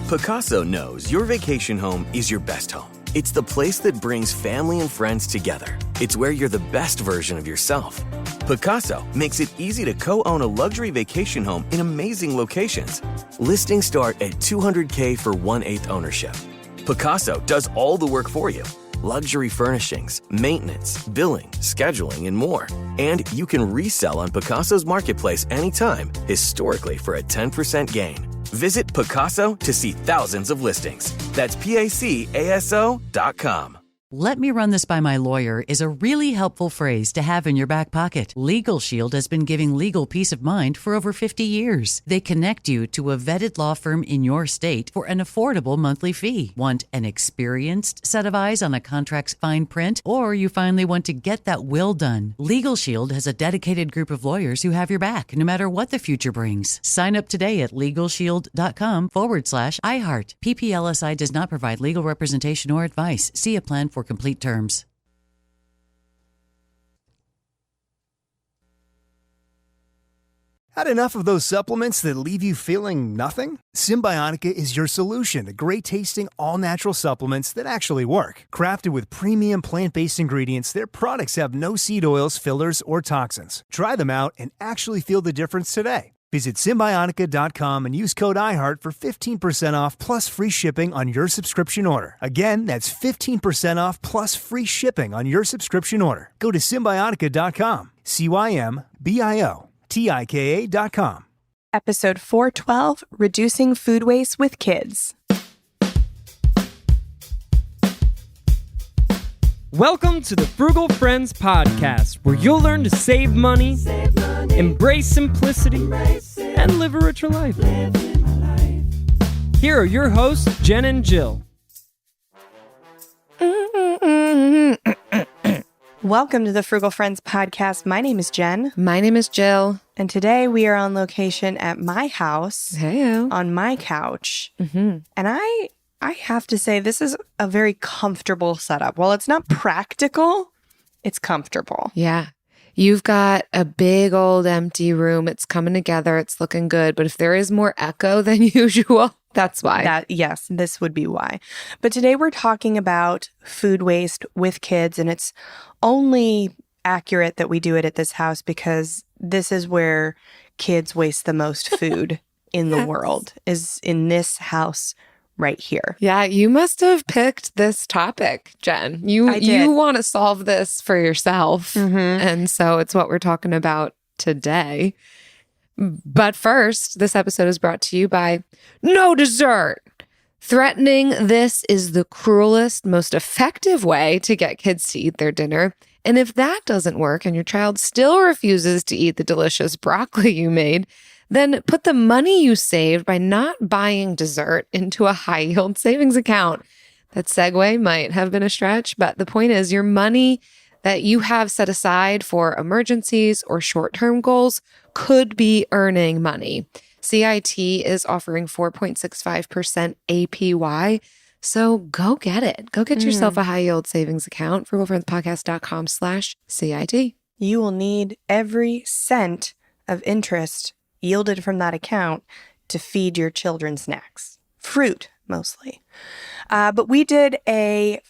Picasso knows your vacation home is your best home. It's the place that brings family and friends together. It's where you're the best version of yourself. Picasso makes it easy to co-own a luxury vacation home in amazing locations. Listings start at $200K for 1/8 ownership. Picasso does all the work for you. Luxury furnishings, maintenance, billing, scheduling, and more. And you can resell on Picasso's marketplace anytime, historically for a 10% gain. Visit Picasso to see thousands of listings. That's PACASO.com. "Let me run this by my lawyer" is a really helpful phrase to have in your back pocket. Legal Shield has been giving legal peace of mind for over 50 years. They connect you to a vetted law firm in your state for an affordable monthly fee. Want an experienced set of eyes on a contract's fine print? Or you finally want to get that will done? Legal Shield has a dedicated group of lawyers who have your back, no matter what the future brings. Sign up today at LegalShield.com/iHeart. PPLSI does not provide legal representation or advice. See a plan for complete terms. Had enough of those supplements that leave you feeling nothing? Symbiotica is your solution to great-tasting, all-natural supplements that actually work. Crafted with premium plant-based ingredients, their products have no seed oils, fillers, or toxins. Try them out and actually feel the difference today. Visit Symbiotica.com and use code IHEART for 15% off plus free shipping on your subscription order. Again, that's 15% off plus free shipping on your subscription order. Go to Symbiotica.com, CYMBIOTIKA.com. Episode 412, Reducing Food Waste with Kids. Welcome to the Frugal Friends podcast, where you'll learn to save money, embrace simplicity, and live a richer life. Here are your hosts, Jen and Jill. Welcome to the Frugal Friends podcast. My name is Jen. My name is Jill. And today we are on location at my house. Heyo. On my couch. Mm-hmm. And I have to say, this is a very comfortable setup. While it's not practical, it's comfortable. Yeah. You've got a big old empty room. It's coming together. It's looking good. But if there is more echo than usual, that's why. Yes, this would be why. But today we're talking about food waste with kids, and it's only accurate that we do it at this house because this is where kids waste the most food in the world, is in this house right here. Yeah, you must have picked this topic, Jen. You want to solve this for yourself. Mm-hmm. And so it's what we're talking about today. But first, this episode is brought to you by No Dessert. Threatening this is the cruelest, most effective way to get kids to eat their dinner. And if that doesn't work and your child still refuses to eat the delicious broccoli you made, then put the money you saved by not buying dessert into a high-yield savings account. That segue might have been a stretch, but the point is your money that you have set aside for emergencies or short-term goals could be earning money. CIT is offering 4.65% APY, so go get it. Go get yourself a high-yield savings account, frugalfriendspodcast.com/CIT. You will need every cent of interest yielded from that account to feed your children snacks. Fruit, mostly. But we did a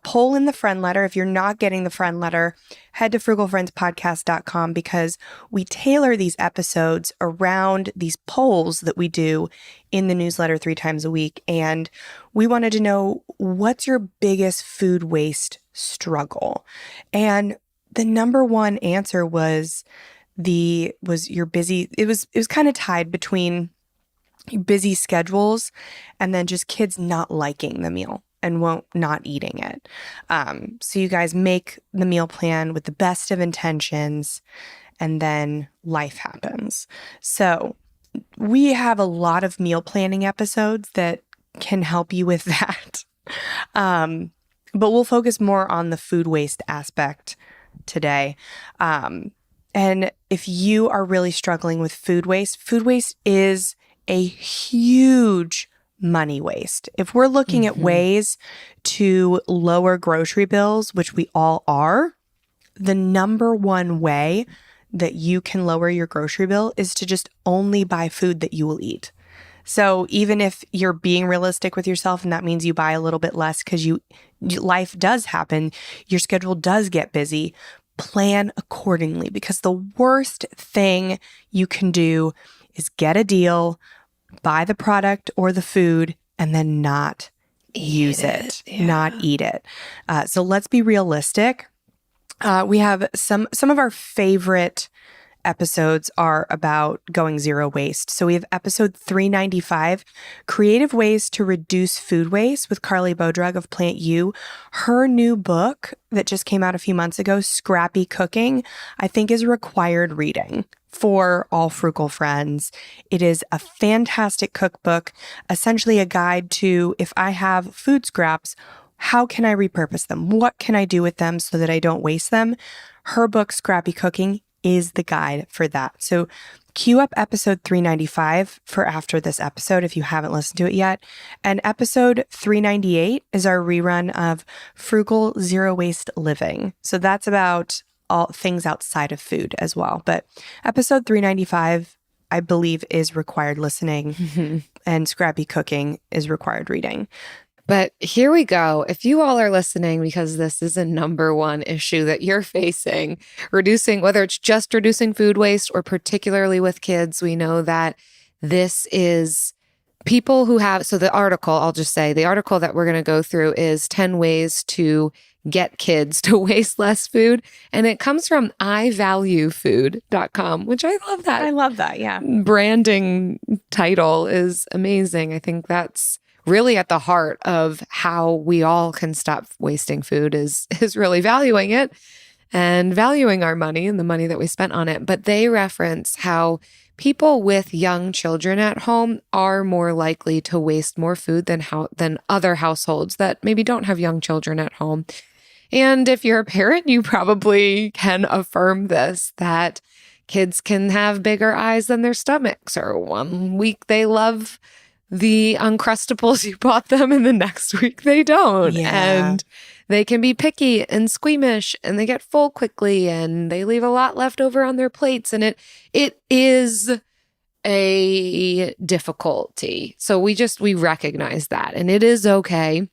poll in the Friendletter. If you're not getting the Friendletter, head to frugalfriendspodcast.com because we tailor these episodes around these polls that we do in the newsletter 3 times a week. And we wanted to know, what's your biggest food waste struggle? And the number one answer was you're busy. It was kind of tied between busy schedules and then just kids not liking the meal and not eating it. So you guys make the meal plan with the best of intentions, and then life happens. So we have a lot of meal planning episodes that can help you with that. But we'll focus more on the food waste aspect today. And if you are really struggling with food waste is a huge money waste. If we're looking at ways to lower grocery bills, which we all are, the number one way that you can lower your grocery bill is to just only buy food that you will eat. So even if you're being realistic with yourself and that means you buy a little bit less because life does happen, your schedule does get busy, plan accordingly, because the worst thing you can do is get a deal, buy the product or the food, and then not use it, not eat it. So let's be realistic. We have some of our favorite episodes are about going zero waste. So we have episode 395, Creative Ways to Reduce Food Waste, with Carly Bodrug of Plant U. Her new book that just came out a few months ago, Scrappy Cooking, I think is required reading for all frugal friends. It is a fantastic cookbook, essentially a guide to, if I have food scraps, how can I repurpose them? What can I do with them so that I don't waste them? Her book, Scrappy Cooking, is the guide for that. So queue up episode 395 for after this episode if you haven't listened to it yet. And episode 398 is our rerun of Frugal Zero Waste Living. So that's about all things outside of food as well. But episode 395, I believe, is required listening, and Scrappy Cooking is required reading. But here we go. If you all are listening because this is a number one issue that you're facing, reducing, whether it's just reducing food waste or particularly with kids, we know that this is people who have, so the article, I'll just say, the article that we're going to go through is 10 ways to get kids to waste less food. And it comes from ivaluefood.com, which I love that. I love that, yeah. Branding title is amazing. I think that's really at the heart of how we all can stop wasting food is really valuing it and valuing our money and the money that we spent on it. But they reference how people with young children at home are more likely to waste more food than other households that maybe don't have young children at home. And if you're a parent, you probably can affirm this, that kids can have bigger eyes than their stomachs, or one week they love the Uncrustables you bought them and the next week they don't. Yeah. And they can be picky and squeamish and they get full quickly and they leave a lot left over on their plates. And it is a difficulty. So we recognize that. And it is okay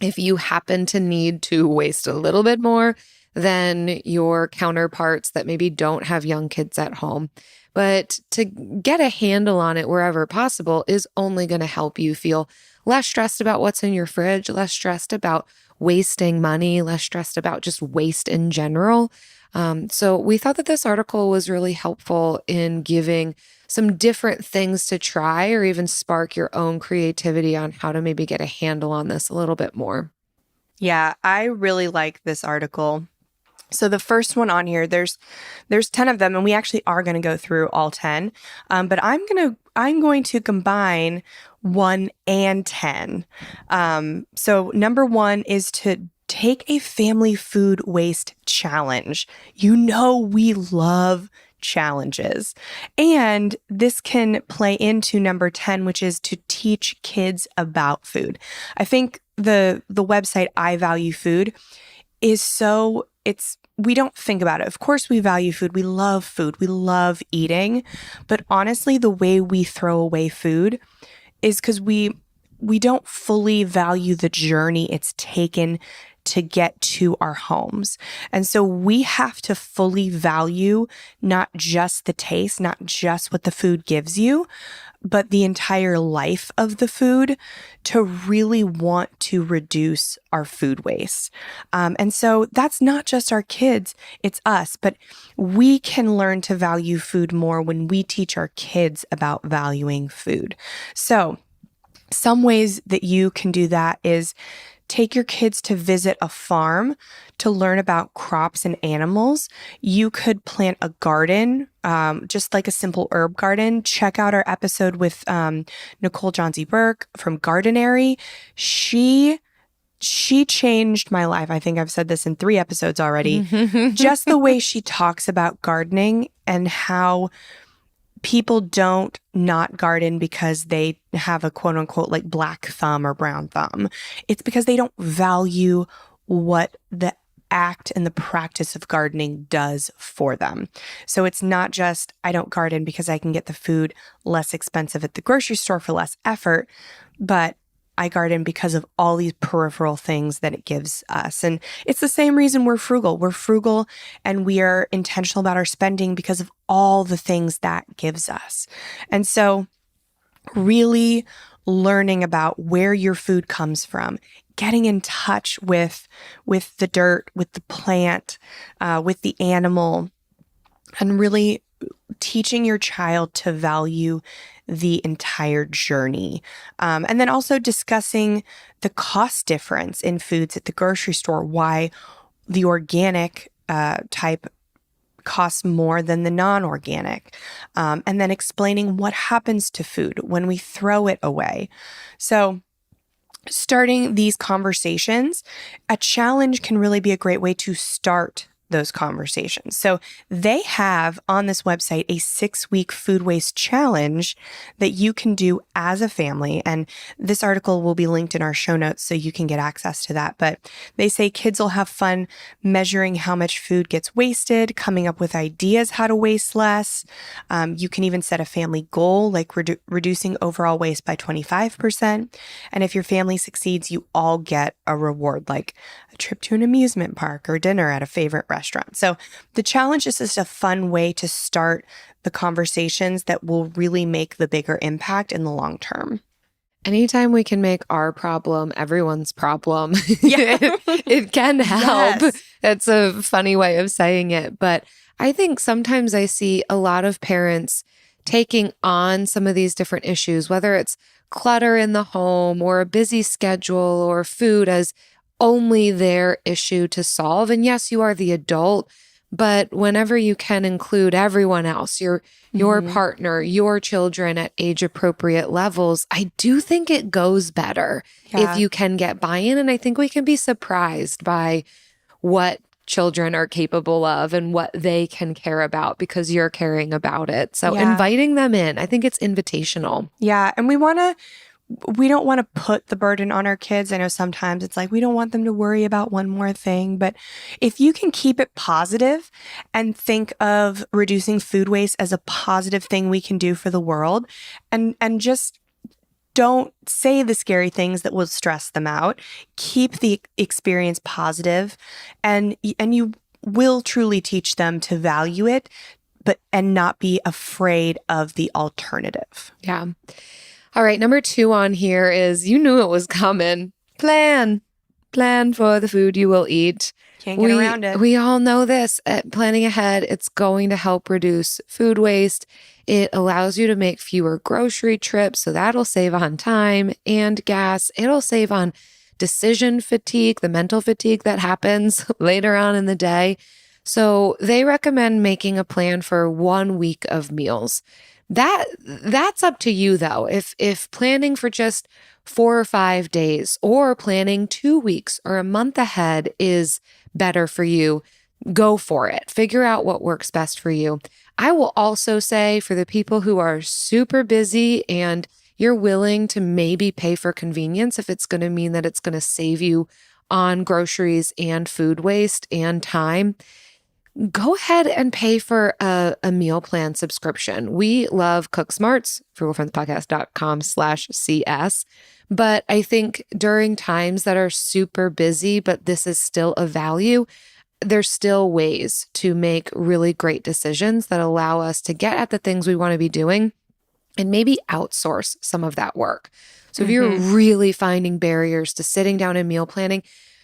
if you happen to need to waste a little bit more than your counterparts that maybe don't have young kids at home. But to get a handle on it wherever possible is only going to help you feel less stressed about what's in your fridge, less stressed about wasting money, less stressed about just waste in general. So we thought that this article was really helpful in giving some different things to try or even spark your own creativity on how to maybe get a handle on this a little bit more. Yeah, I really like this article. So the first one on here, there's 10 of them, and we actually are going to go through all 10. But I'm going to combine 1 and 10. So number 1 is to take a family food waste challenge. You know we love challenges. And this can play into number 10, which is to teach kids about food. I think the website I Value Food is so, we don't think about it. Of course, we value food. We love eating. But honestly, the way we throw away food is because we don't fully value the journey it's taken to get to our homes. And so we have to fully value not just the taste, not just what the food gives you, but the entire life of the food to really want to reduce our food waste. And so that's not just our kids, it's us, but we can learn to value food more when we teach our kids about valuing food. So some ways that you can do that is take your kids to visit a farm to learn about crops and animals. You could plant a garden, just like a simple herb garden. Check out our episode with Nicole Johnsey Burke from Gardenary. She changed my life. I think I've said this in 3 episodes already. Just the way she talks about gardening and how people don't not garden because they have a quote unquote like black thumb or brown thumb. It's because they don't value what the act and the practice of gardening does for them. So it's not just, I don't garden because I can get the food less expensive at the grocery store for less effort, but I garden because of all these peripheral things that it gives us. And it's the same reason we're frugal. We're frugal and we are intentional about our spending because of all the things that gives us. And so really learning about where your food comes from, getting in touch with the dirt, with the plant, with the animal, and really teaching your child to value the entire journey. And then also discussing the cost difference in foods at the grocery store, why the organic type costs more than the non-organic, and then explaining what happens to food when we throw it away. So starting these conversations, a challenge can really be a great way to start those conversations. So they have on this website a 6-week food waste challenge that you can do as a family. And this article will be linked in our show notes so you can get access to that. But they say kids will have fun measuring how much food gets wasted, coming up with ideas how to waste less. You can even set a family goal, like reducing overall waste by 25%. And if your family succeeds, you all get a reward, like a trip to an amusement park or dinner at a favorite restaurant. So the challenge is just a fun way to start the conversations that will really make the bigger impact in the long term. Anytime we can make our problem everyone's problem, Yeah. it can help. Yes. That's a funny way of saying it. But I think sometimes I see a lot of parents taking on some of these different issues, whether it's clutter in the home or a busy schedule or food as only their issue to solve. And yes, you are the adult, but whenever you can include everyone else, your partner, your children at age appropriate levels, I do think it goes better if you can get buy-in. And I think we can be surprised by what children are capable of and what they can care about because you're caring about it. So inviting them in, I think it's invitational. Yeah. And we don't want to put the burden on our kids. I know sometimes it's like, we don't want them to worry about one more thing, but if you can keep it positive and think of reducing food waste as a positive thing we can do for the world, and just don't say the scary things that will stress them out, keep the experience positive, and you will truly teach them to value it, and not be afraid of the alternative. Yeah. All right, number 2 on here is you knew it was coming. Plan for the food you will eat. Can't get around it. We all know this. Planning ahead, it's going to help reduce food waste. It allows you to make fewer grocery trips, so that'll save on time and gas. It'll save on decision fatigue, the mental fatigue that happens later on in the day. So they recommend making a plan for 1 week of meals. That's up to you though. If planning for just 4 or 5 days or planning 2 weeks or a month ahead is better for you, go for it. Figure out what works best for you. I will also say for the people who are super busy and you're willing to maybe pay for convenience if it's going to mean that it's going to save you on groceries and food waste and time, go ahead and pay for a meal plan subscription. We love Cook Smarts, frugalfriendspodcast.com/CS. But I think during times that are super busy, but this is still a value, there's still ways to make really great decisions that allow us to get at the things we want to be doing and maybe outsource some of that work. So if you're really finding barriers to sitting down and meal planning,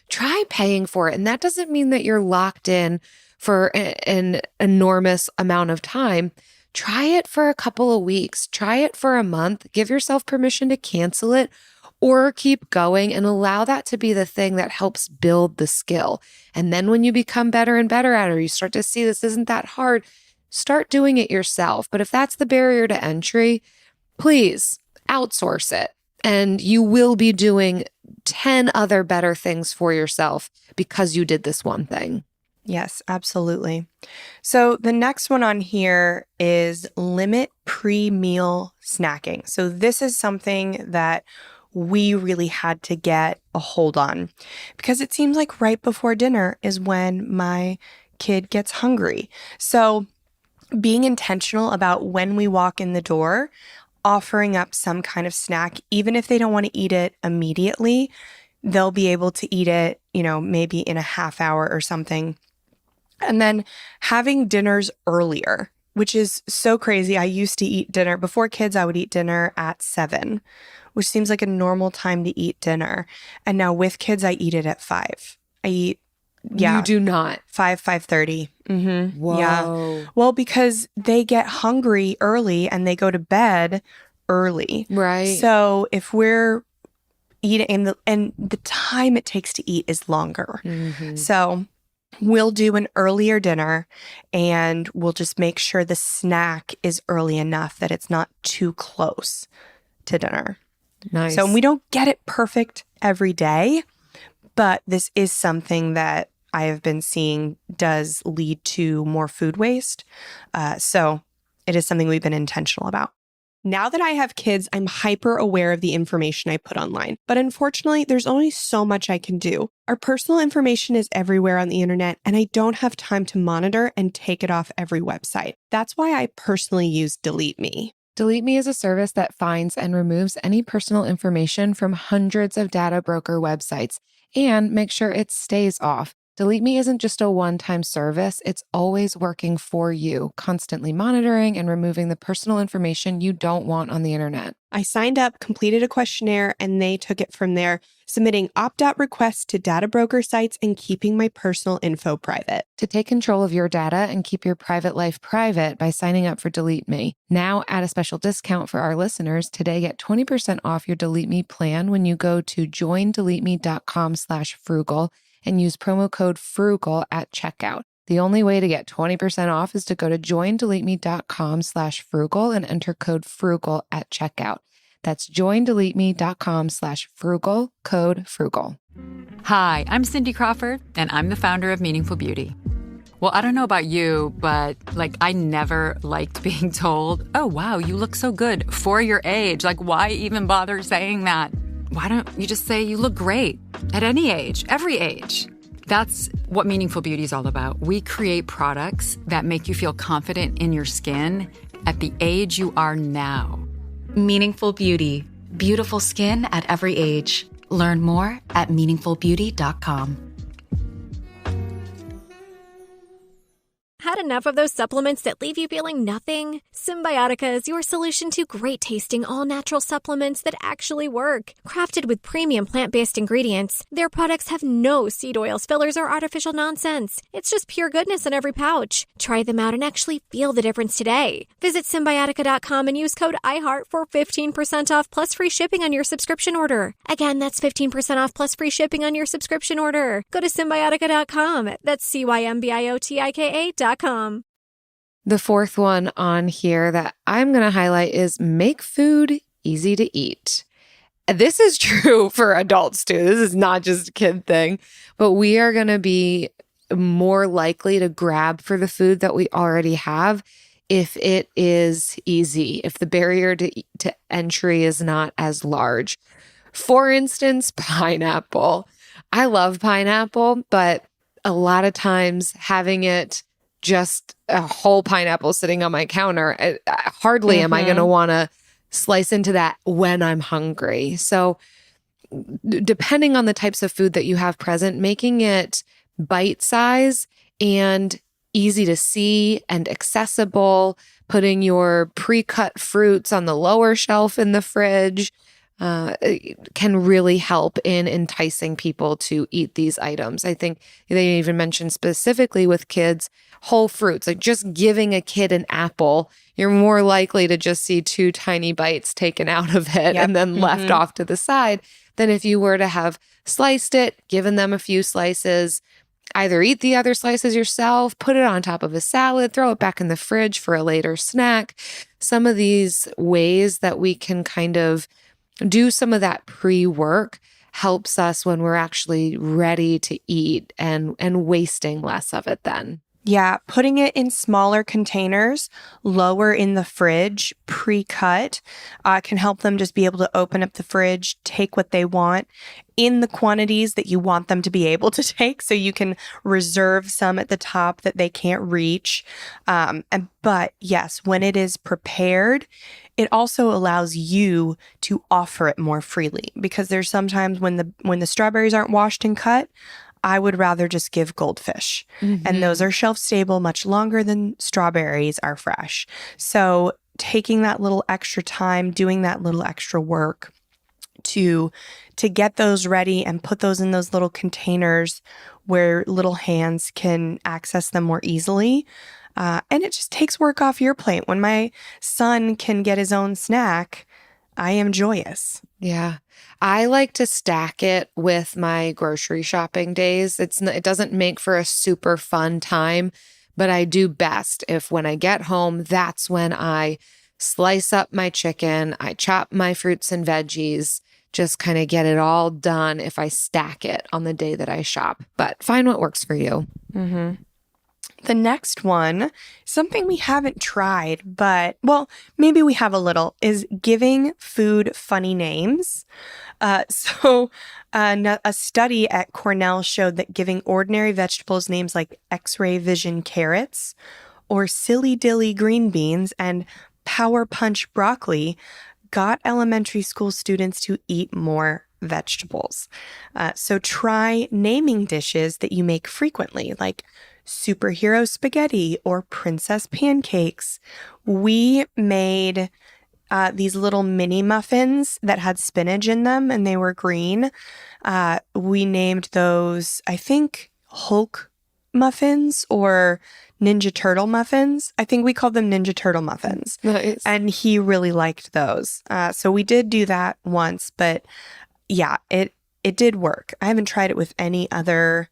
try paying for it. And that doesn't mean that you're locked in for an enormous amount of time. Try it for a couple of weeks. Try it for a month. Give yourself permission to cancel it or keep going and allow that to be the thing that helps build the skill. And then when you become better and better at it, or you start to see this isn't that hard, start doing it yourself. But if that's the barrier to entry, please outsource it. And you will be doing 10 other better things for yourself because you did this one thing. Yes, absolutely. So the next one on here is limit pre-meal snacking. So this is something that we really had to get a hold on, because it seems like right before dinner is when my kid gets hungry. So being intentional about when we walk in the door, offering up some kind of snack, even if they don't want to eat it immediately, they'll be able to eat it, maybe in a half hour or something. And then having dinners earlier, which is so crazy. I used to eat dinner before kids. I would eat dinner at 7, which seems like a normal time to eat dinner. And now with kids, I eat it at 5. I eat, You do not. 5:30. Mm-hmm. Whoa. Yeah. Well, because they get hungry early and they go to bed early. Right. So if we're eating, and the time it takes to eat is longer. Mm-hmm. So we'll do an earlier dinner, and we'll just make sure the snack is early enough that it's not too close to dinner. Nice. So we don't get it perfect every day, but this is something that I have been seeing does lead to more food waste. So it is something we've been intentional about. Now that I have kids, I'm hyper aware of the information I put online. But unfortunately, there's only so much I can do. Our personal information is everywhere on the internet, and I don't have time to monitor and take it off every website. That's why I personally use Delete Me. Delete Me is a service that finds and removes any personal information from hundreds of data broker websites and makes sure it stays off. Delete Me isn't just a one-time service. It's always working for you, constantly monitoring and removing the personal information you don't want on the internet. I signed up, completed a questionnaire, and they took it from there, submitting opt-out requests to data broker sites and keeping my personal info private. To take control of your data and keep your private life private by signing up for Delete Me. Now, at a special discount for our listeners, today get 20% off your Delete Me plan when you go to joindeleteme.com/frugal and use promo code FRUGAL at checkout. The only way to get 20% off is to go to joindeleteme.com/frugal and enter code FRUGAL at checkout. That's joindeleteme.com/frugal, code FRUGAL. Hi, I'm Cindy Crawford, and I'm the founder of Meaningful Beauty. Well, I don't know about you, but I never liked being told, oh, wow, you look so good for your age. Why even bother saying that? Why don't you just say you look great at any age, every age? That's what Meaningful Beauty is all about. We create products that make you feel confident in your skin at the age you are now. Meaningful Beauty. Beautiful skin at every age. Learn more at meaningfulbeauty.com. Had enough of those supplements that leave you feeling nothing? Symbiotica is your solution to great-tasting, all-natural supplements that actually work. Crafted with premium plant-based ingredients, their products have no seed oils, fillers, or artificial nonsense. It's just pure goodness in every pouch. Try them out and actually feel the difference today. Visit Symbiotica.com and use code IHEART for 15% off plus free shipping on your subscription order. Again, that's 15% off plus free shipping on your subscription order. Go to Symbiotica.com. That's CYMBIOTIKA.com. The fourth one on here that I'm going to highlight is make food easy to eat. This is true for adults too. This is not just a kid thing, but we are going to be more likely to grab for the food that we already have if it is easy, if the barrier to entry is not as large. For instance, pineapple. I love pineapple, but a lot of times having it just a whole pineapple sitting on my counter, hardly am I going to want to slice into that when I'm hungry. So depending on the types of food that you have present, making it bite size and easy to see and accessible, putting your pre-cut fruits on the lower shelf in the fridge can really help in enticing people to eat these items. I think they even mentioned specifically with kids, whole fruits, just giving a kid an apple, you're more likely to just see 2 tiny bites taken out of it and then left off to the side than if you were to have sliced it, given them a few slices, either eat the other slices yourself, put it on top of a salad, throw it back in the fridge for a later snack. Some of these ways that we can kind of do some of that pre-work helps us when we're actually ready to eat and wasting less of it then. Yeah, putting it in smaller containers, lower in the fridge, pre-cut, can help them just be able to open up the fridge, take what they want in the quantities that you want them to be able to take. So you can reserve some at the top that they can't reach. But yes, when it is prepared, it also allows you to offer it more freely, because there's sometimes when the strawberries aren't washed and cut, I would rather just give goldfish. And those are shelf stable much longer than strawberries are fresh. So taking that little extra time, doing that little extra work to get those ready and put those in those little containers where little hands can access them more easily. And it just takes work off your plate. When my son can get his own snack, I am joyous. Yeah. I like to stack it with my grocery shopping days. It doesn't make for a super fun time, but I do best if when I get home, that's when I slice up my chicken, I chop my fruits and veggies, just kind of get it all done if I stack it on the day that I shop. But find what works for you. The next one, something we haven't tried, but, well, maybe we have a little, is giving food funny names. A study at Cornell showed that giving ordinary vegetables names like X-ray vision carrots or silly dilly green beans and power punch broccoli got elementary school students to eat more vegetables. So try naming dishes that you make frequently, like superhero spaghetti or princess pancakes. We made these little mini muffins that had spinach in them and they were green. We named those, I think, Hulk muffins or Ninja Turtle muffins. I think we called them Ninja Turtle muffins. Nice. And he really liked those. So we did do that once, but yeah, it did work. I haven't tried it with any other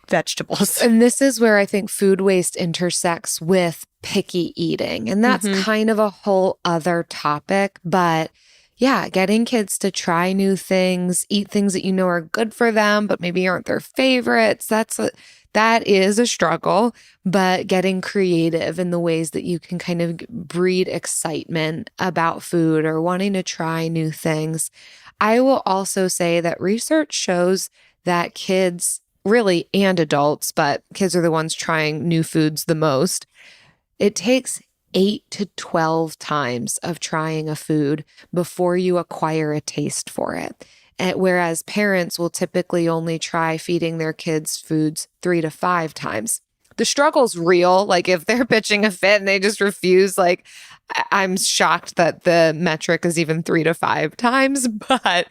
vegetables. And this is where I think food waste intersects with picky eating. And that's kind of a whole other topic. But yeah, getting kids to try new things, eat things that you know are good for them, but maybe aren't their favorites. That is a struggle, but getting creative in the ways that you can kind of breed excitement about food or wanting to try new things. I will also say that research shows that kids, really, and adults, but kids are the ones trying new foods the most. It takes 8 to 12 times of trying a food before you acquire a taste for it. Whereas parents will typically only try feeding their kids foods 3 to 5 times. The struggle's real. Like if they're pitching a fit and they just refuse, like I'm shocked that the metric is even 3 to 5 times, but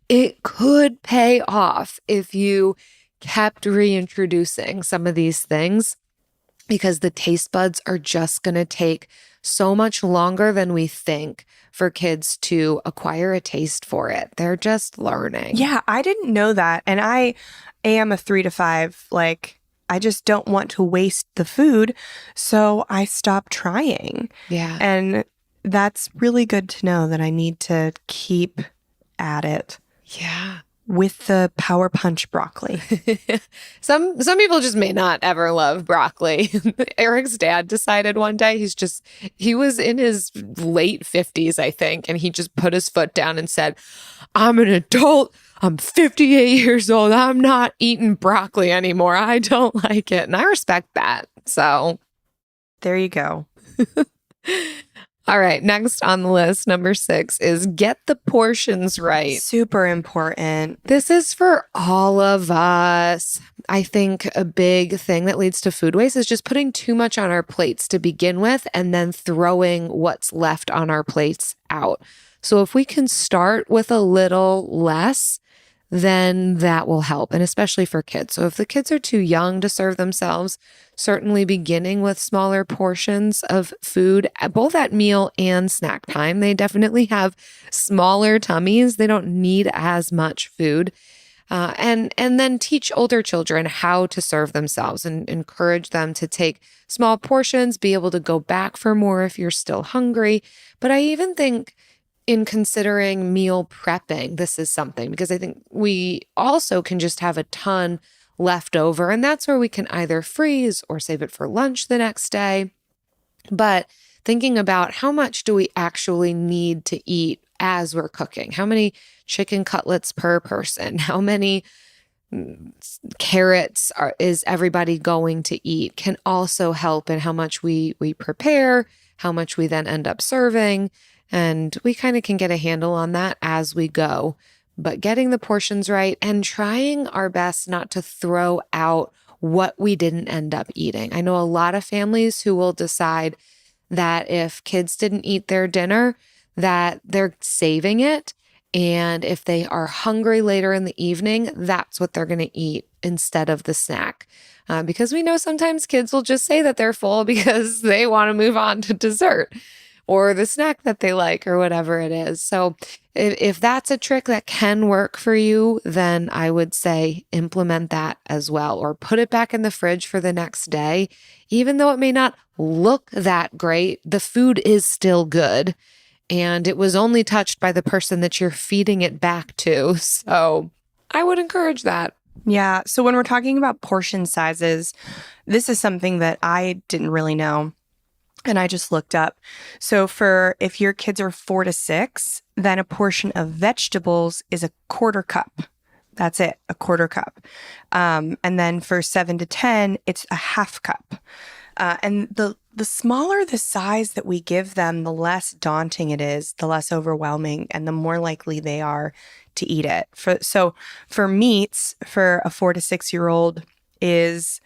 it could pay off if you kept reintroducing some of these things, because the taste buds are just going to take so much longer than we think for kids to acquire a taste for it. They're just learning. Yeah, I didn't know that. And I am a 3 to 5. Like, I just don't want to waste the food. So I stopped trying. Yeah. And that's really good to know that I need to keep at it. Yeah. With the Power Punch broccoli. Some people just may not ever love broccoli. Eric's dad decided one day he was in his late 50s, I think, and he just put his foot down and said, "I'm an adult. I'm 58 years old. I'm not eating broccoli anymore. I don't like it." And I respect that. So there you go. All right, next on the list, number 6 is get the portions right. Super important. This is for all of us. I think a big thing that leads to food waste is just putting too much on our plates to begin with and then throwing what's left on our plates out. So if we can start with a little less, then that will help, and especially for kids. So if the kids are too young to serve themselves, certainly beginning with smaller portions of food, both at meal and snack time. They definitely have smaller tummies. They don't need as much food. And then teach older children how to serve themselves and encourage them to take small portions, be able to go back for more if you're still hungry. But I even think in considering meal prepping, this is something, because I think we also can just have a ton left over. And that's where we can either freeze or save it for lunch the next day. But thinking about how much do we actually need to eat as we're cooking? How many chicken cutlets per person? How many carrots is everybody going to eat can also help in how much we prepare, how much we then end up serving. And we kind of can get a handle on that as we go. But getting the portions right and trying our best not to throw out what we didn't end up eating. I know a lot of families who will decide that if kids didn't eat their dinner, that they're saving it. And if they are hungry later in the evening, that's what they're going to eat instead of the snack. Because we know sometimes kids will just say that they're full because they want to move on to dessert or the snack that they like or whatever it is. So if that's a trick that can work for you, then I would say implement that as well, or put it back in the fridge for the next day. Even though it may not look that great, the food is still good. And it was only touched by the person that you're feeding it back to. So I would encourage that. Yeah. So when we're talking about portion sizes, this is something that I didn't really know. And I just looked up. So if your kids are 4 to 6, then a portion of vegetables is a quarter cup. That's it, a quarter cup. And then for 7 to 10, it's a half cup. And the smaller the size that we give them, the less daunting it is, the less overwhelming, and the more likely they are to eat it. So for meats, for a 4 to 6-year-old is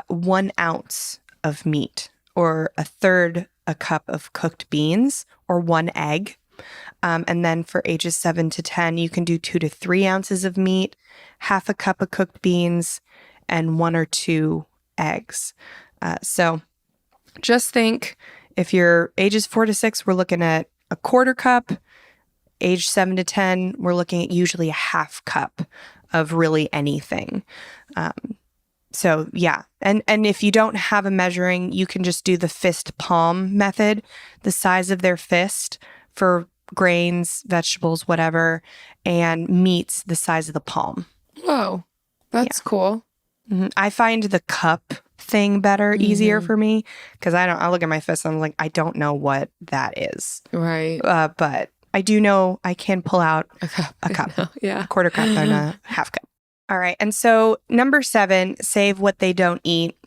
1 ounce of meat, or a third a cup of cooked beans, or 1 egg. And then for ages 7 to 10, you can do 2 to 3 ounces of meat, half a cup of cooked beans, and 1 or 2 eggs. So just think, if you're ages 4 to 6, we're looking at a quarter cup. Age 7 to 10, we're looking at usually a half cup of really anything. So yeah. And if you don't have a measuring, you can just do the fist palm method, the size of their fist for grains, vegetables, whatever, and meats the size of the palm. Whoa, that's cool. Mm-hmm. I find the cup thing better, easier for me, because I look at my fist and I'm like, I don't know what that is. Right. But I do know I can pull out a cup, Yeah. a quarter cup and a half cup. All right. And so number 7, save what they don't eat.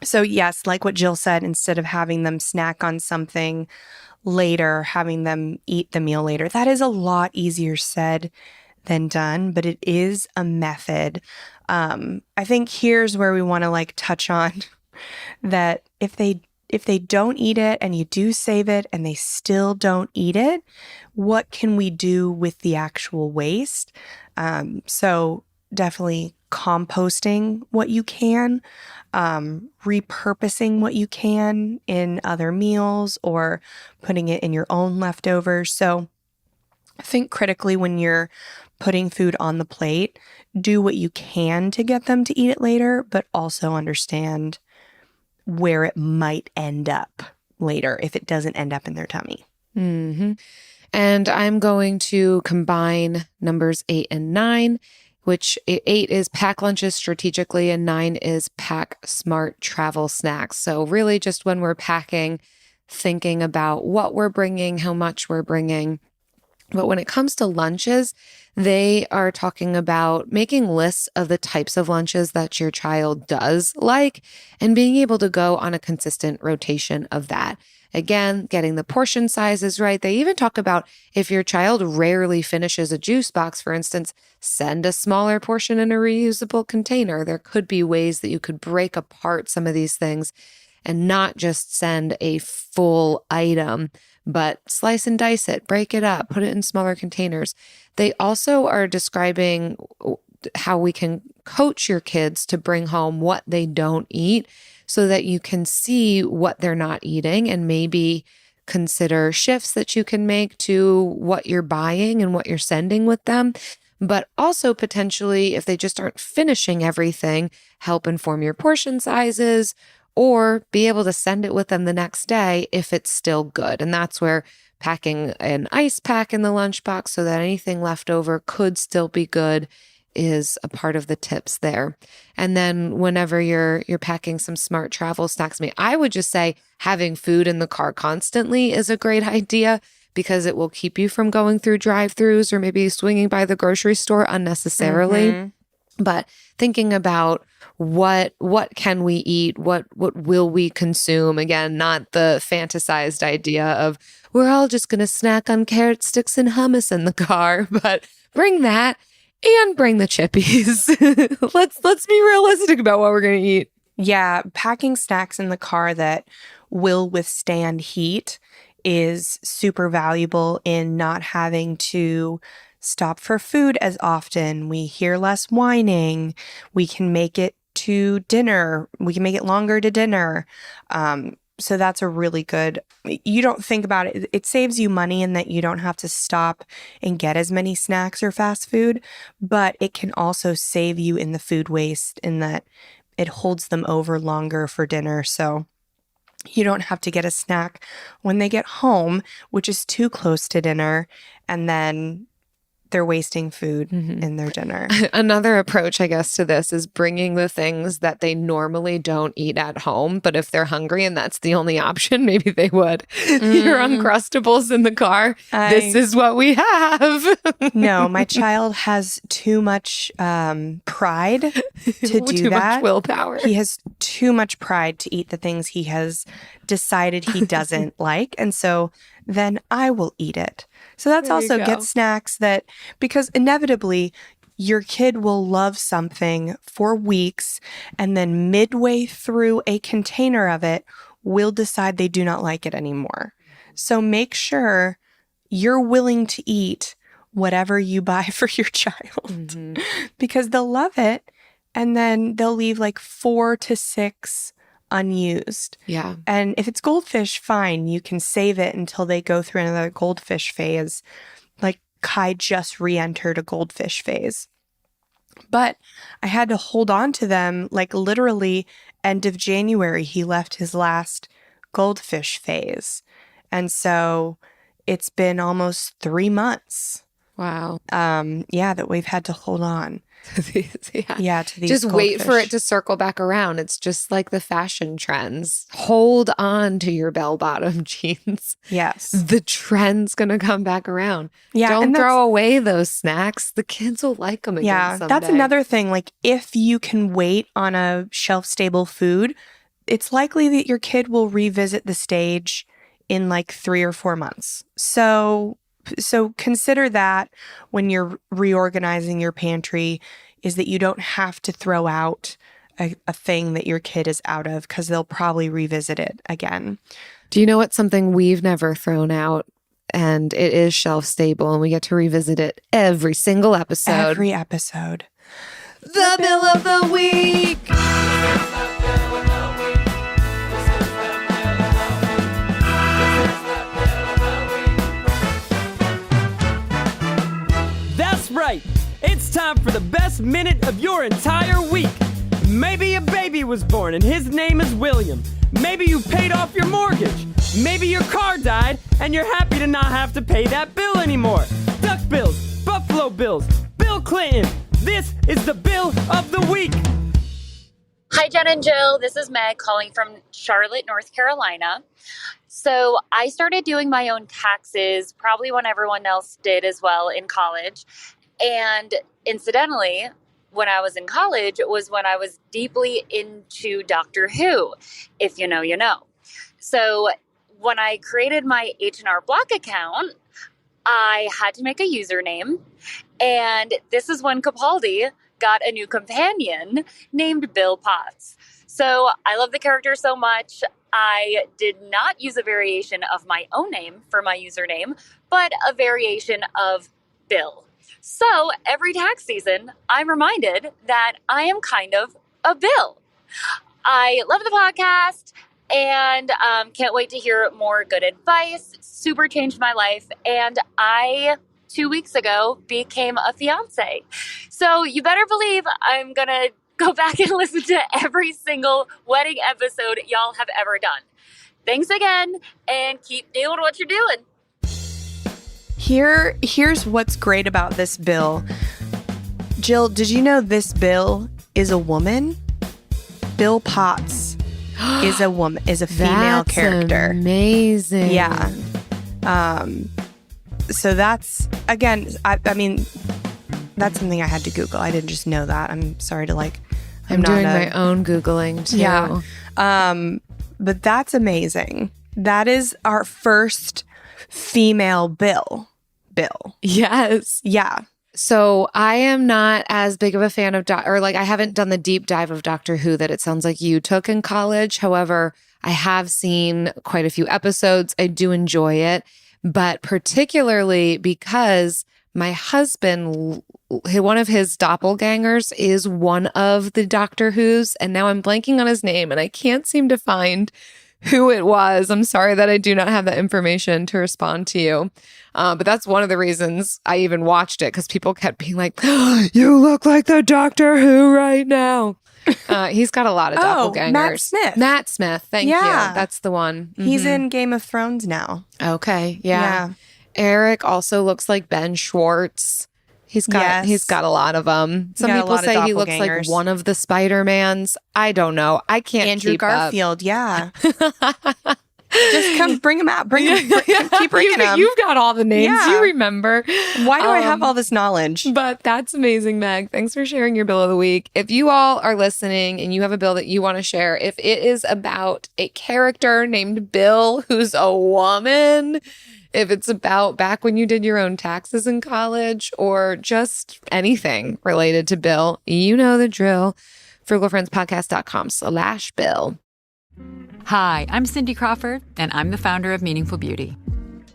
So yes, like what Jill said, instead of having them snack on something later, having them eat the meal later, that is a lot easier said than done, but it is a method. I think here's where we want to touch on that if they don't eat it and you do save it and they still don't eat it, what can we do with the actual waste? So definitely composting what you can, repurposing what you can in other meals, or putting it in your own leftovers. So think critically when you're putting food on the plate. Do what you can to get them to eat it later, but also understand where it might end up later if it doesn't end up in their tummy. Mm-hmm. And I'm going to combine numbers 8 and 9, which 8 is pack lunches strategically and 9 is pack smart travel snacks. So really just when we're packing, thinking about what we're bringing, how much we're bringing. But when it comes to lunches, they are talking about making lists of the types of lunches that your child does like and being able to go on a consistent rotation of that. Again, getting the portion sizes right. They even talk about if your child rarely finishes a juice box, for instance, send a smaller portion in a reusable container. There could be ways that you could break apart some of these things and not just send a full item, but slice and dice it, break it up, put it in smaller containers. They also are describing how we can coach your kids to bring home what they don't eat so that you can see what they're not eating and maybe consider shifts that you can make to what you're buying and what you're sending with them. But also potentially, if they just aren't finishing everything, help inform your portion sizes or be able to send it with them the next day if it's still good. And that's where packing an ice pack in the lunchbox so that anything left over could still be good is a part of the tips there. And then whenever you're packing some smart travel snacks, I would just say having food in the car constantly is a great idea because it will keep you from going through drive-thrus or maybe swinging by the grocery store unnecessarily. But thinking about what can we eat? What will we consume? Again, not the fantasized idea of we're all just going to snack on carrot sticks and hummus in the car, but bring that and bring the chippies. Let's be realistic about what we're going to eat. Yeah, packing snacks in the car that will withstand heat is super valuable in not having to stop for food as often. We hear less whining. We can make it to dinner. We can make it longer to dinner. So that's a really good, you don't think about it. It saves you money in that you don't have to stop and get as many snacks or fast food, but it can also save you in the food waste in that it holds them over longer for dinner. So you don't have to get a snack when they get home, which is too close to dinner, and then they're wasting food in their dinner. Another approach, I guess, to this is bringing the things that they normally don't eat at home. But if they're hungry and that's the only option, maybe they would. Your Uncrustables in the car. This is what we have. No, my child has too much pride to do too that. Much willpower. He has too much pride to eat the things he has decided he doesn't like. And so then I will eat it. So that's also get snacks that, because inevitably your kid will love something for weeks and then midway through a container of it will decide they do not like it anymore. So make sure you're willing to eat whatever you buy for your child because they'll love it and then they'll leave like 4 to 6 unused. Yeah. And if it's goldfish, fine. You can save it until they go through another goldfish phase. Like Kai just re-entered a goldfish phase. But I had to hold on to them like literally end of January. He left his last goldfish phase. And so it's been almost 3 months. Wow. That we've had to hold on. To these just goldfish. wait for it to circle back around. It's just like the fashion trends. Hold on to your bell-bottom jeans. Yes. The trend's going to come back around. Yeah. Don't throw away those snacks. The kids will like them again someday. That's another thing. Like if you can wait on a shelf-stable food, it's likely that your kid will revisit the stage in like 3 or 4 months. So consider that when you're reorganizing your pantry, is that you don't have to throw out a thing that your kid is out of because they'll probably revisit it again. Do you know what's something we've never thrown out? And it is shelf stable and we get to revisit it every single episode. Every episode. The Bill of the Week! Right. It's time for the best minute of your entire week. Maybe a baby was born and his name is William. Maybe you paid off your mortgage. Maybe your car died and you're happy to not have to pay that bill anymore. Duck bills, Buffalo Bills, Bill Clinton. This is the Bill of the Week. Hi, Jen and Jill. This is Meg calling from Charlotte, North Carolina. So I started doing my own taxes probably when everyone else did as well in college. And incidentally, when I was in college was when I was deeply into Doctor Who. If you know, you know. So when I created my H&R Block account, I had to make a username. And this is when Capaldi got a new companion named Bill Potts. So I love the character so much. I did not use a variation of my own name for my username, but a variation of Bill. So every tax season, I'm reminded that I am kind of a Bill. I love the podcast and can't wait to hear more good advice. Super changed my life. And I, 2 weeks ago, became a fiance. So you better believe I'm going to go back and listen to every single wedding episode y'all have ever done. Thanks again, and keep doing what you're doing. Here's what's great about this bill. Jill, did you know this Bill is a woman? Bill Potts is a woman, is a female character. Amazing. Yeah. So that's, again, I mean, that's something I had to Google. I didn't just know that. I'm sorry to I'm doing my own Googling too. Yeah. But that's amazing. That is our first female Bill. Yes. Yeah. So I am not as big of a fan of I haven't done the deep dive of Doctor Who that it sounds like you took in college. However, I have seen quite a few episodes. I do enjoy it, but particularly because my husband, one of his doppelgangers is one of the Doctor Who's, and now I'm blanking on his name and I can't seem to find who it was. I'm sorry that I do not have that information to respond to you. But that's one of the reasons I even watched it, because people kept being like, oh, you look like the Doctor Who right now. He's got a lot of doppelgangers. Matt Smith. Thank you. That's the one. Mm-hmm. He's in Game of Thrones now. Okay. Yeah. Eric also looks like Ben Schwartz. He's got a lot of them. Some people say he looks like one of the Spider-Mans. I don't know. I can't Andrew keep Garfield, up. Yeah. Just come bring him out. Keep bringing him. You've got all the names. Yeah. You remember. Why do I have all this knowledge? But that's amazing, Meg. Thanks for sharing your bill of the week. If you all are listening and you have a bill that you want to share, if it is about a character named Bill who's a woman, if it's about back when you did your own taxes in college, or just anything related to Bill, you know the drill. frugalfriendspodcast.com/Bill. Hi, I'm Cindy Crawford, and I'm the founder of Meaningful Beauty.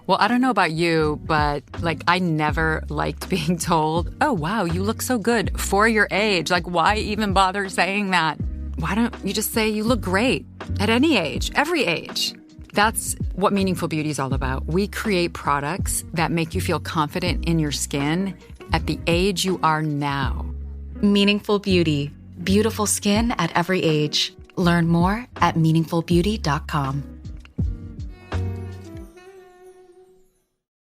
Well, I don't know about you, but I never liked being told, oh, wow, you look so good for your age. Why even bother saying that? Why don't you just say you look great at any age, every age? That's what Meaningful Beauty is all about. We create products that make you feel confident in your skin at the age you are now. Meaningful Beauty. Beautiful skin at every age. Learn more at meaningfulbeauty.com.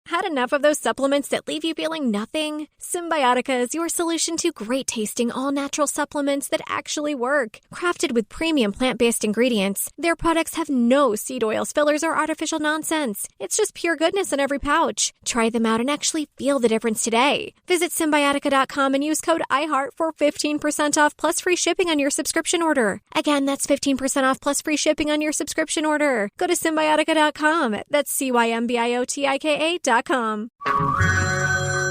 Had enough of those supplements that leave you feeling nothing? Symbiotica is your solution to great-tasting, all-natural supplements that actually work. Crafted with premium plant-based ingredients, their products have no seed oils, fillers, or artificial nonsense. It's just pure goodness in every pouch. Try them out and actually feel the difference today. Visit Symbiotica.com and use code IHEART for 15% off plus free shipping on your subscription order. Again, that's 15% off plus free shipping on your subscription order. Go to Symbiotica.com. That's Symbiotika.com.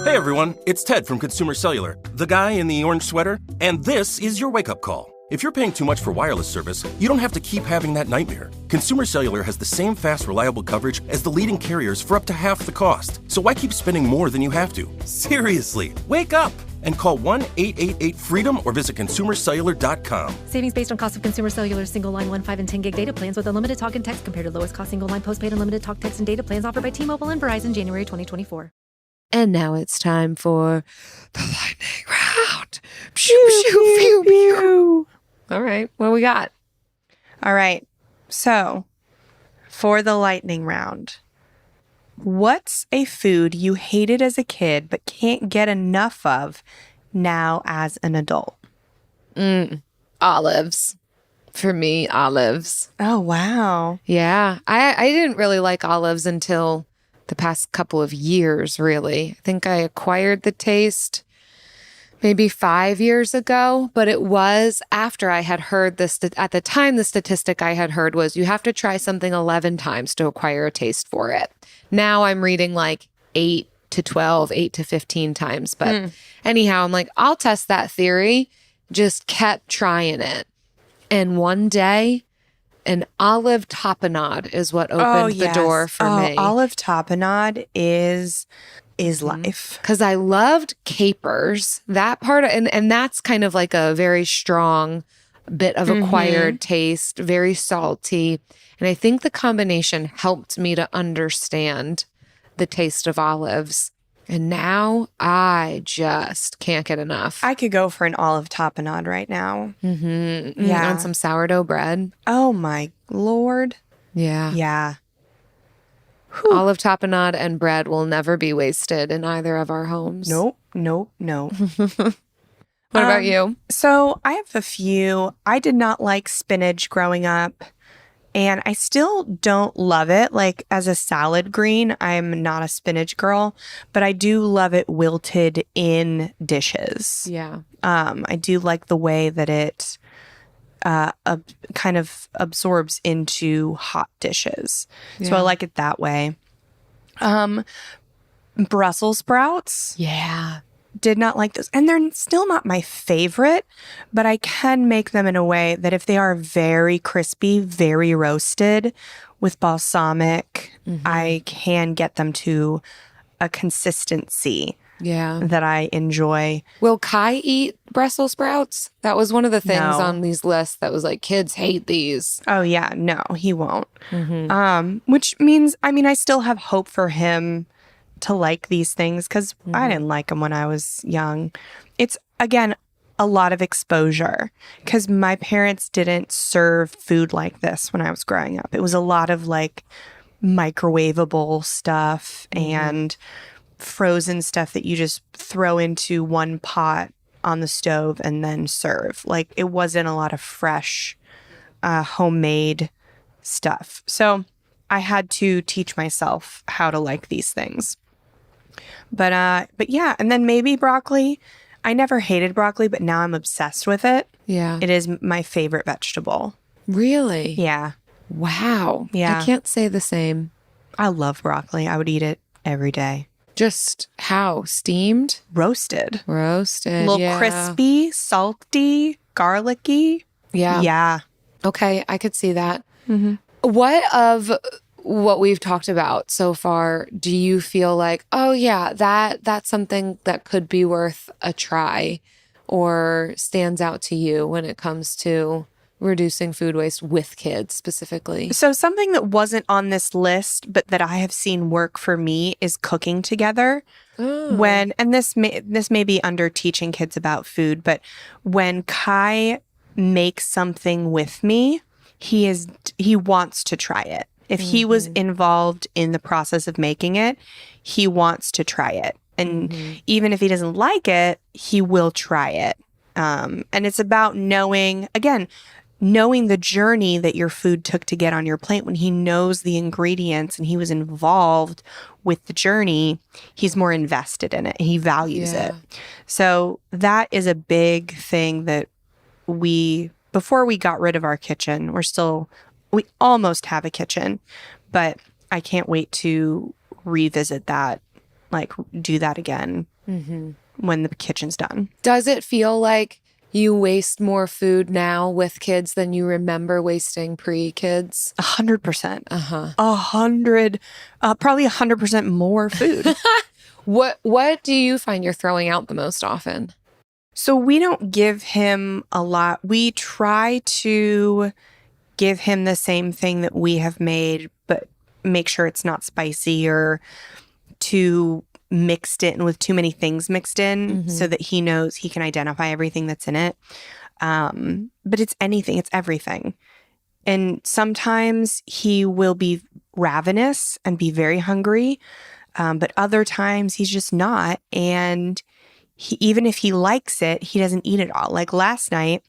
Hey everyone, it's Ted from Consumer Cellular, the guy in the orange sweater, and this is your wake-up call. If you're paying too much for wireless service, you don't have to keep having that nightmare. Consumer Cellular has the same fast, reliable coverage as the leading carriers for up to half the cost. So why keep spending more than you have to? Seriously, wake up and call 1-888-FREEDOM or visit consumercellular.com. Savings based on cost of Consumer Cellular single line 1, 5, and 10 gig data plans with unlimited talk and text compared to lowest cost single line postpaid unlimited talk, text, and data plans offered by T-Mobile and Verizon January 2024. And now it's time for the lightning round. Pew, pew, pew, pew. All right, what we got? All right. So, for the lightning round, what's a food you hated as a kid but can't get enough of now as an adult? Olives. For me, olives. Oh, wow. Yeah. I didn't really like olives until the past couple of years, really. I think I acquired the taste maybe 5 years ago, but it was after I had heard this. At the time, the statistic I had heard was you have to try something 11 times to acquire a taste for it. Now I'm reading 8 to 12, 8 to 15 times. But anyhow, I'm like, I'll test that theory. Just kept trying it. And one day, an olive tapenade is what opened the door for me. Olive tapenade is life. Because I loved capers. That part, and that's kind of like a very strong bit of acquired taste, very salty. And I think the combination helped me to understand the taste of olives. And now I just can't get enough. I could go for an olive tapenade right now. Yeah. On some sourdough bread. Oh my Lord. Yeah. Yeah. Olive tapenade and bread will never be wasted in either of our homes. Nope. What about you? So I have a few. I did not like spinach growing up, and I still don't love it. Like as a salad green, I'm not a spinach girl, but I do love it wilted in dishes. Yeah. I do like the way that it kind of absorbs into hot dishes. So Yeah. I like it that way. Brussels sprouts. Yeah. Did not like those. And they're still not my favorite, but I can make them in a way that if they are very crispy, very roasted with balsamic, I can get them to a consistency that I enjoy. Will Kai eat Brussels sprouts? That was one of the things No. on these lists that was like, kids hate these. Oh, yeah. No, he won't. Which means, I mean, I still have hope for him to like these things because I didn't like them when I was young. It's, again, a lot of exposure because my parents didn't serve food like this when I was growing up. It was a lot of like microwavable stuff and frozen stuff that you just throw into one pot on the stove and then serve. Like it wasn't a lot of fresh, homemade stuff. So I had to teach myself how to like these things. But yeah, and then maybe broccoli. I never hated broccoli, but now I'm obsessed with it. Yeah. It is my favorite vegetable. Really? Yeah. Wow. Yeah. I can't say the same. I love broccoli. I would eat it every day. Just how? Steamed? Roasted. Roasted. A little crispy, salty, garlicky. Yeah. Yeah. Okay. I could see that. What of what we've talked about so far do you feel like, oh yeah, that's something that could be worth a try or stands out to you when it comes to reducing food waste with kids specifically? So something that wasn't on this list, but that I have seen work for me is cooking together. And this may be under teaching kids about food, but when Kai makes something with me, he wants to try it. If he was involved in the process of making it, he wants to try it. And even if he doesn't like it, he will try it. And it's about knowing the journey that your food took to get on your plate. When he knows the ingredients and he was involved with the journey, he's more invested in it. He values it. So that is a big thing that before we got rid of our kitchen, we almost have a kitchen, but I can't wait to revisit that, like do that again when the kitchen's done. Does it feel like you waste more food now with kids than you remember wasting pre-kids? 100%. Probably 100% more food. What do you find you're throwing out the most often? So we don't give him a lot. We try to give him the same thing that we have made, but make sure it's not spicy or too mixed in with too many things mixed in so that he knows he can identify everything that's in it. But it's anything, it's everything. And sometimes he will be ravenous and be very hungry, but other times he's just not. And even if he likes it, he doesn't eat it all. Like last night,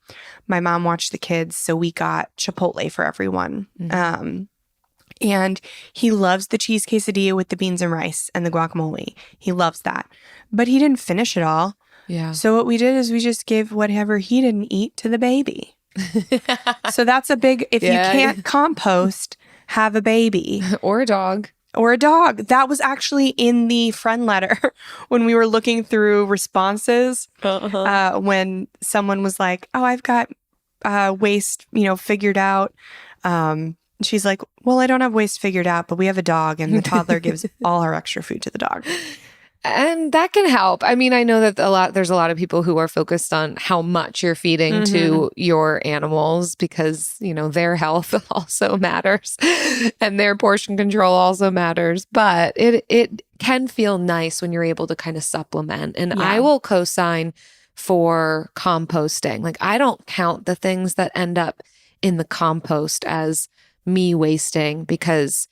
my mom watched the kids, so we got Chipotle for everyone. And he loves the cheese quesadilla with the beans and rice and the guacamole. He loves that. But he didn't finish it all. Yeah. So what we did is we just gave whatever he didn't eat to the baby. So that's a big, if you can't compost, have a baby. Or a dog. Or a dog. That was actually in the Friendletter when we were looking through responses. When someone was like, "Oh, I've got waste, figured out." She's like, "Well, I don't have waste figured out, but we have a dog, and the toddler gives all her extra food to the dog." And that can help. I mean, I know that there's a lot of people who are focused on how much you're feeding to your animals because, their health also matters and their portion control also matters. But it can feel nice when you're able to kind of supplement. And I will co-sign for composting. Like, I don't count the things that end up in the compost as me wasting because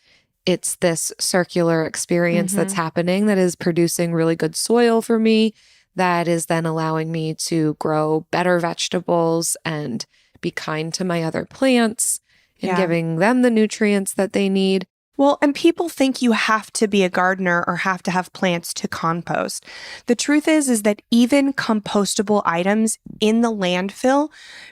it's this circular experience that's happening that is producing really good soil for me, that is then allowing me to grow better vegetables and be kind to my other plants and giving them the nutrients that they need. Well, and people think you have to be a gardener or have to have plants to compost. The truth is that even compostable items in the landfill,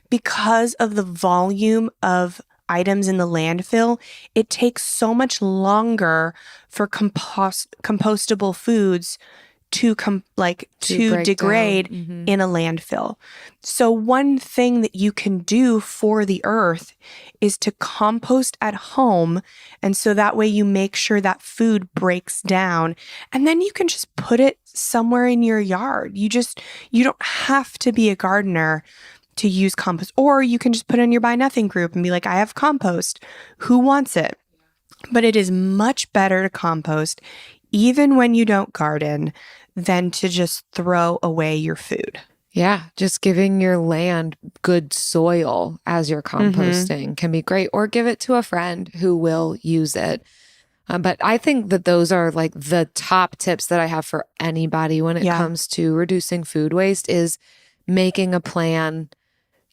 because of the volume of items in the landfill, it takes so much longer for compostable foods to degrade in a landfill. So one thing that you can do for the earth is to compost at home. And so that way you make sure that food breaks down, and then you can just put it somewhere in your yard. You don't have to be a gardener to use compost, or you can just put it in your Buy Nothing group and be like, I have compost. Who wants it? But it is much better to compost even when you don't garden than to just throw away your food. Yeah, just giving your land good soil as you're composting can be great, or give it to a friend who will use it. But I think that those are like the top tips that I have for anybody when it comes to reducing food waste is making a plan,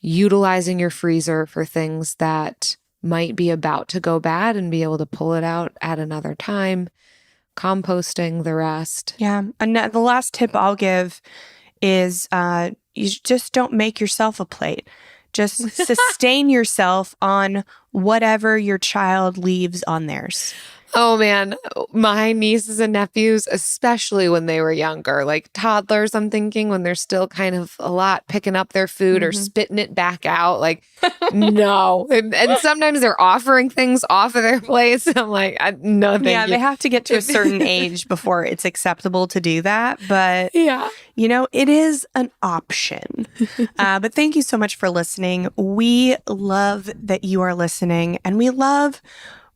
utilizing your freezer for things that might be about to go bad and be able to pull it out at another time, composting the rest. Yeah. And the last tip I'll give is you just don't make yourself a plate. Just sustain yourself on whatever your child leaves on theirs. Oh man, my nieces and nephews, especially when they were younger, like toddlers, I'm thinking when they're still kind of a lot picking up their food or spitting it back out, like, no. And sometimes they're offering things off of their plates. I'm like, no, thank you. They have to get to a certain age before it's acceptable to do that. But, it is an option. But thank you so much for listening. We love that you are listening, and we love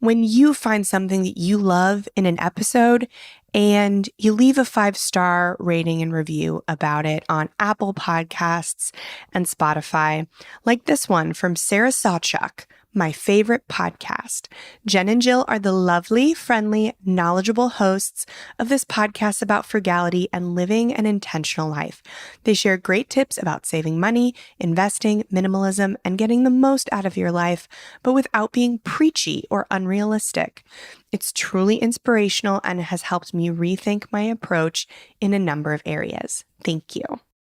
when you find something that you love in an episode and you leave a 5-star rating and review about it on Apple Podcasts and Spotify, like this one from Sarah Sawchuk, my favorite podcast. Jen and Jill are the lovely, friendly, knowledgeable hosts of this podcast about frugality and living an intentional life. They share great tips about saving money, investing, minimalism, and getting the most out of your life, but without being preachy or unrealistic. It's truly inspirational and has helped me rethink my approach in a number of areas. Thank you.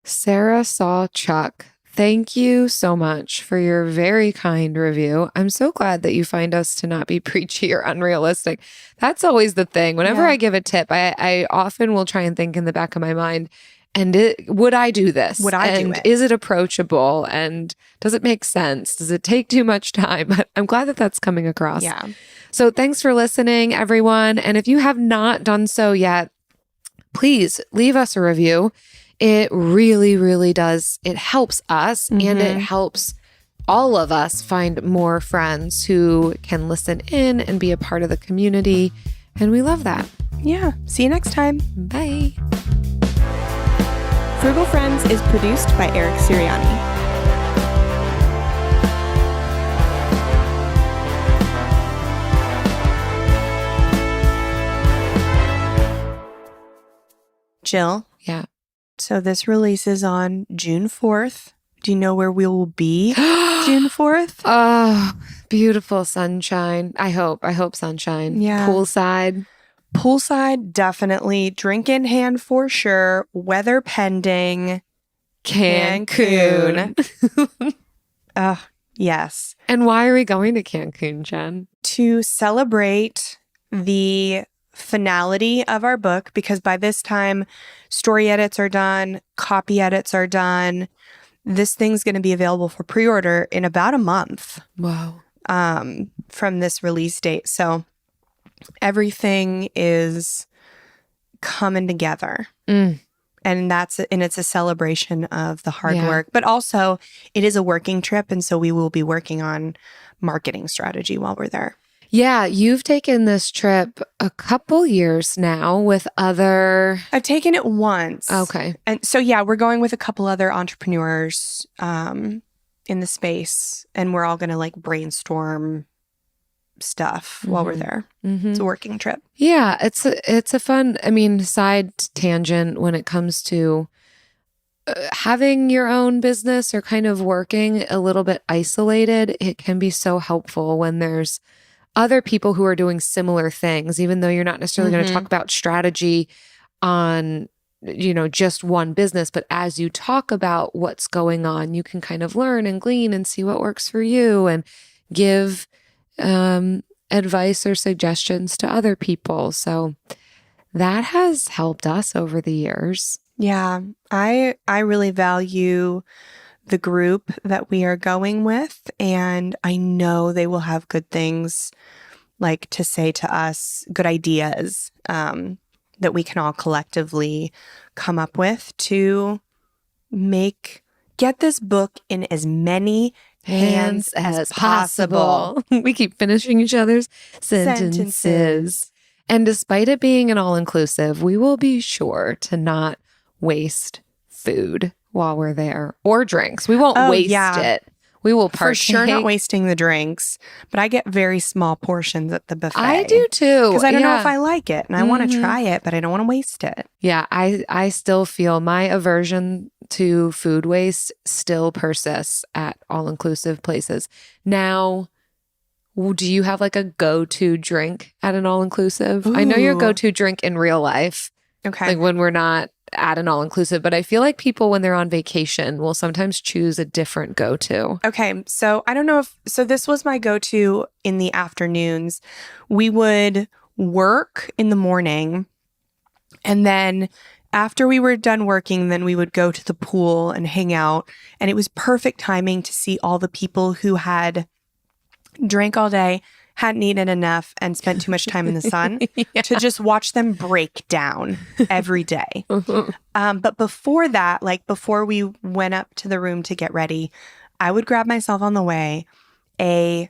Sarah Sawchuk, thank you so much for your very kind review. I'm so glad that you find us to not be preachy or unrealistic. That's always the thing. Whenever I give a tip, I often will try and think in the back of my mind, would I do this? Would I do it? Is it approachable? And does it make sense? Does it take too much time? But I'm glad that that's coming across. Yeah. So thanks for listening, everyone. And if you have not done so yet, please leave us a review. It really, really does. It helps us and it helps all of us find more friends who can listen in and be a part of the community. And we love that. Yeah. See you next time. Bye. Frugal Friends is produced by Eric Siriani. Jill? Yeah. So this releases on June 4th. Do you know where we will be June 4th? Oh, beautiful sunshine. I hope sunshine. Yeah. Poolside. Poolside, definitely. Drink in hand for sure. Weather pending. Cancun. Yes. And why are we going to Cancun, Jen? To celebrate the finality of our book, because by this time, story edits are done, copy edits are done. This thing's going to be available for pre-order in about a month. Wow. From this release date. So everything is coming together. And it's a celebration of the hard work, but also it is a working trip. And so we will be working on marketing strategy while we're there. Yeah, you've taken this trip a couple years now with other... I've taken it once. Okay. And so, we're going with a couple other entrepreneurs in the space, and we're all going to brainstorm stuff while we're there. It's a working trip. Yeah, it's a fun, side tangent when it comes to having your own business or kind of working a little bit isolated, it can be so helpful when there's other people who are doing similar things, even though you're not necessarily going to talk about strategy on, just one business. But as you talk about what's going on, you can kind of learn and glean and see what works for you and give advice or suggestions to other people. So that has helped us over the years. Yeah, I really value the group that we are going with, and I know they will have good things like to say to us, good ideas that we can all collectively come up with to get this book in as many hands as possible. We keep finishing each other's sentences. And despite it being an all-inclusive, we will be sure to not waste food while we're there or drinks. We won't waste it. We will partake. For sure not wasting the drinks, but I get very small portions at the buffet. I do too. Because I don't know if I like it and I want to try it, but I don't want to waste it. Yeah, I still feel my aversion to food waste still persists at all-inclusive places. Now, do you have like a go-to drink at an all-inclusive? I know your go-to drink in real life. Okay. Like when we're not at an all-inclusive, but I feel like people when they're on vacation will sometimes choose a different go-to. Okay, so I don't know so this was my go-to in the afternoons. We would work in the morning, and then after we were done working, then we would go to the pool and hang out, and it was perfect timing to see all the people who had drank all day, hadn't eaten enough, and spent too much time in the sun to just watch them break down every day. But before that, like before we went up to the room to get ready, I would grab myself on the way a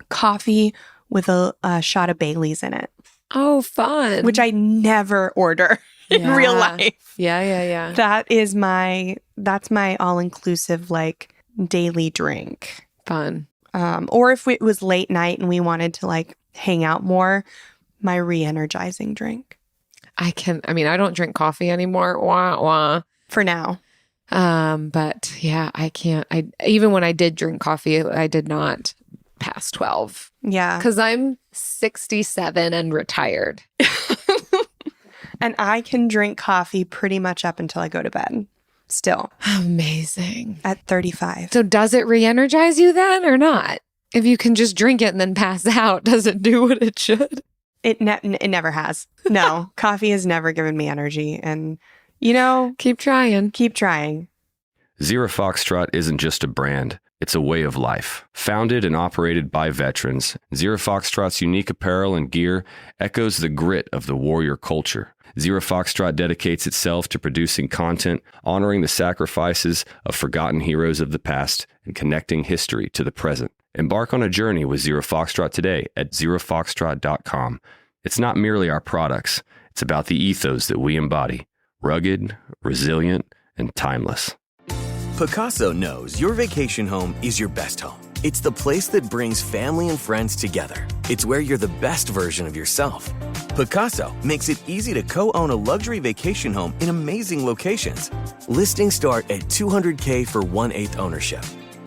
coffee with a shot of Bailey's in it. Oh, fun. Which I never order in real life. Yeah. That's my all-inclusive like daily drink. Fun. Or if it was late night and we wanted to like hang out more, my re-energizing drink. I don't drink coffee anymore. Wah, wah. For now. But yeah, I can't. Even when I did drink coffee, I did not past 12. Yeah. Because I'm 67 and retired. And I can drink coffee pretty much up until I go to bed. Still. Amazing. At 35. So does it re-energize you then or not? If you can just drink it and then pass out, does it do what it should? It never has. No, coffee has never given me energy. And, keep trying. Keep trying. Zero Foxtrot isn't just a brand. It's a way of life. Founded and operated by veterans, Zero Foxtrot's unique apparel and gear echoes the grit of the warrior culture. Zero Foxtrot dedicates itself to producing content, honoring the sacrifices of forgotten heroes of the past, and connecting history to the present. Embark on a journey with Zero Foxtrot today at zerofoxtrot.com. It's not merely our products. It's about the ethos that we embody. Rugged, resilient, and timeless. Picasso knows your vacation home is your best home. It's the place that brings family and friends together. It's where you're the best version of yourself. Picasso makes it easy to co-own a luxury vacation home in amazing locations. Listings start at $200K for 1/8 ownership.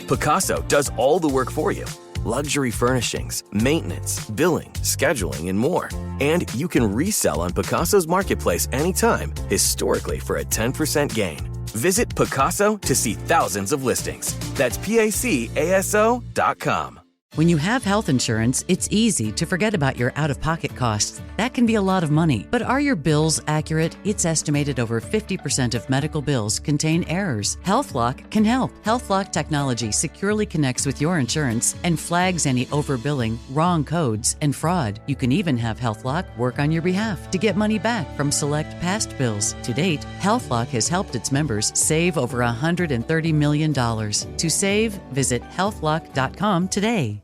Picasso does all the work for you. Luxury furnishings, maintenance, billing, scheduling, and more. And you can resell on Picasso's marketplace anytime, historically for a 10% gain. Visit Picasso to see thousands of listings. That's PACASO.com. When you have health insurance, it's easy to forget about your out-of-pocket costs. That can be a lot of money. But are your bills accurate? It's estimated over 50% of medical bills contain errors. HealthLock can help. HealthLock technology securely connects with your insurance and flags any overbilling, wrong codes, and fraud. You can even have HealthLock work on your behalf to get money back from select past bills. To date, HealthLock has helped its members save over $130 million. To save, visit healthlock.com today.